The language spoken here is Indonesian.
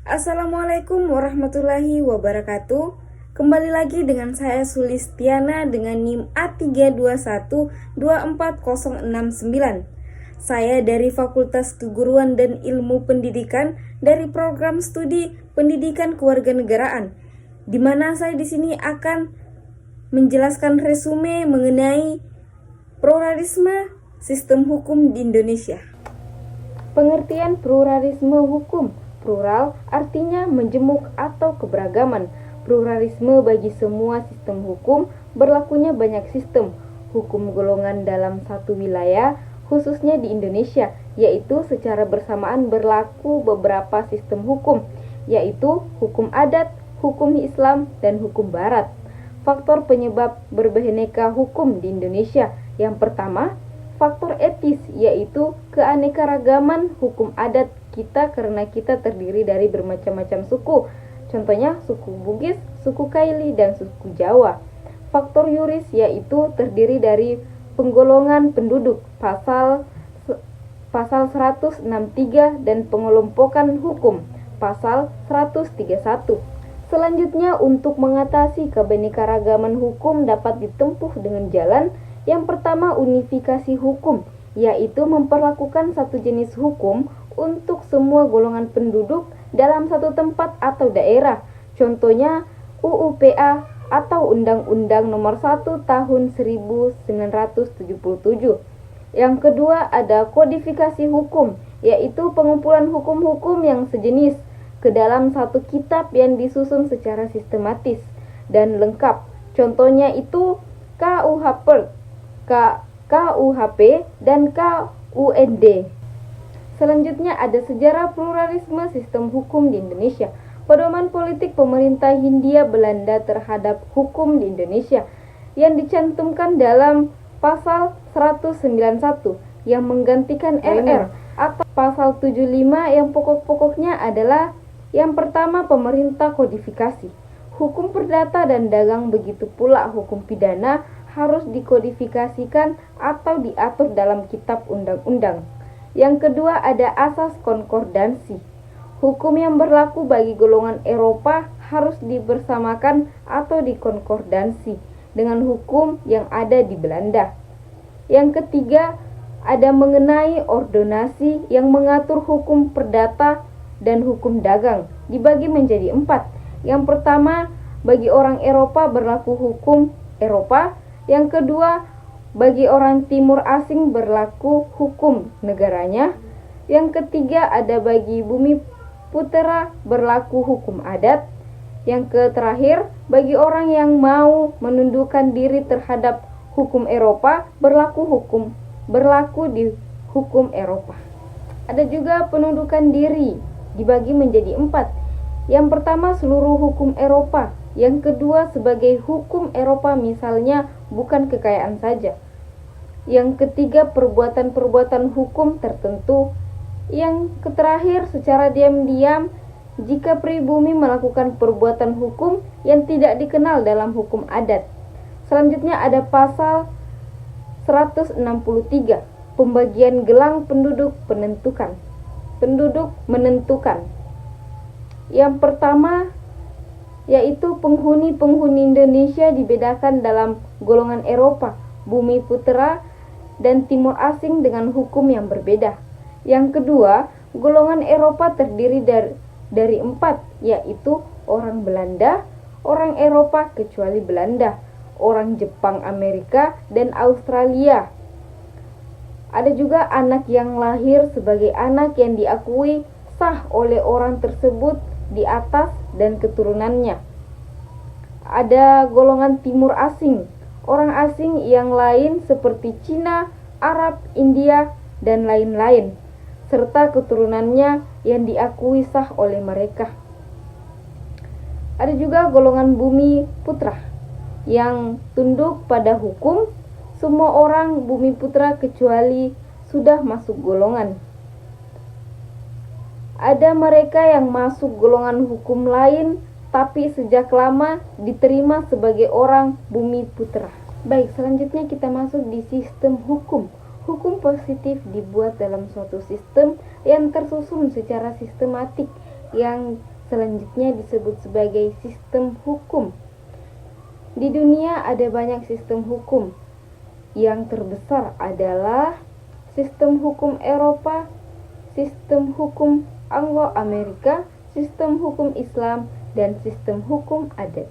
Assalamualaikum warahmatullahi wabarakatuh. Kembali lagi dengan saya Sulistiana dengan NIM A321240069. Saya dari Fakultas Keguruan dan Ilmu Pendidikan dari Program Studi Pendidikan Kewarganegaraan, di mana saya di sini akan menjelaskan resume mengenai pluralisme sistem hukum di Indonesia. Pengertian pluralisme hukum. Plural artinya menjemuk atau keberagaman. Pluralisme bagi semua sistem hukum, berlakunya banyak sistem hukum golongan dalam satu wilayah, khususnya di Indonesia, yaitu secara bersamaan berlaku beberapa sistem hukum, yaitu hukum adat, hukum Islam, dan hukum Barat. Faktor penyebab berbeda hukum di Indonesia. Yang pertama, faktor etis, yaitu keanekaragaman hukum adat kita karena kita terdiri dari bermacam-macam suku. Contohnya suku Bugis, suku Kaili, dan suku Jawa. Faktor yuris, yaitu terdiri dari penggolongan penduduk, pasal 163, dan pengelompokan hukum, pasal 131. Selanjutnya, untuk mengatasi keanekaragaman hukum dapat ditempuh dengan jalan yang pertama, unifikasi hukum, yaitu memperlakukan satu jenis hukum untuk semua golongan penduduk dalam satu tempat atau daerah. Contohnya UU PA atau Undang-Undang Nomor 1 Tahun 1977. Yang kedua ada kodifikasi hukum, yaitu pengumpulan hukum-hukum yang sejenis ke dalam satu kitab yang disusun secara sistematis dan lengkap. Contohnya itu KUHP dan KUND. Selanjutnya ada sejarah pluralisme sistem hukum di Indonesia. Pedoman politik pemerintah Hindia Belanda terhadap hukum di Indonesia yang dicantumkan dalam pasal 191 yang menggantikan RR atau pasal 75 yang pokok-pokoknya adalah yang pertama pemerintah kodifikasi. Hukum perdata dan dagang begitu pula hukum pidana harus dikodifikasikan atau diatur dalam kitab undang-undang. Yang kedua ada asas konkordansi. Hukum yang berlaku bagi golongan Eropa harus dibersamakan atau dikonkordansi dengan hukum yang ada di Belanda. Yang ketiga ada mengenai ordonasi yang mengatur hukum perdata dan hukum dagang, dibagi menjadi 4. Yang pertama, bagi orang Eropa berlaku hukum Eropa. Yang kedua, bagi orang timur asing berlaku hukum negaranya. Yang ketiga, ada bagi bumi putera berlaku hukum adat. Yang terakhir, bagi orang yang mau menundukkan diri terhadap hukum Eropa berlaku di hukum Eropa. Ada juga penundukan diri, dibagi menjadi 4. Yang pertama, seluruh hukum Eropa. Yang kedua, sebagai hukum Eropa misalnya bukan kekayaan saja. Yang ketiga, perbuatan-perbuatan hukum tertentu. Yang terakhir, secara diam-diam jika pribumi melakukan perbuatan hukum yang tidak dikenal dalam hukum adat. Selanjutnya ada pasal 163, pembagian gelang penduduk menentukan. Yang pertama yaitu penghuni Indonesia dibedakan dalam golongan Eropa, bumi putera, dan timur asing dengan hukum yang berbeda. Yang kedua, golongan Eropa terdiri dari 4, yaitu orang Belanda, orang Eropa kecuali Belanda, orang Jepang, Amerika, dan Australia. Ada juga anak yang lahir sebagai anak yang diakui sah oleh orang tersebut di atas dan keturunannya. Ada golongan timur asing, orang asing yang lain seperti Cina, Arab, India, dan lain-lain, serta keturunannya yang diakui sah oleh mereka. Ada juga golongan bumi putra yang tunduk pada hukum. Semua orang bumi putra kecuali sudah masuk golongan. Ada mereka yang masuk golongan hukum lain tapi sejak lama diterima sebagai orang bumi putra. Baik, selanjutnya kita masuk di sistem hukum. Hukum positif dibuat dalam suatu sistem yang tersusun secara sistematik yang selanjutnya disebut sebagai sistem hukum. Di dunia ada banyak sistem hukum. Yang terbesar adalah sistem hukum Eropa, sistem hukum Anglo-Amerika, sistem hukum Islam, dan sistem hukum adat.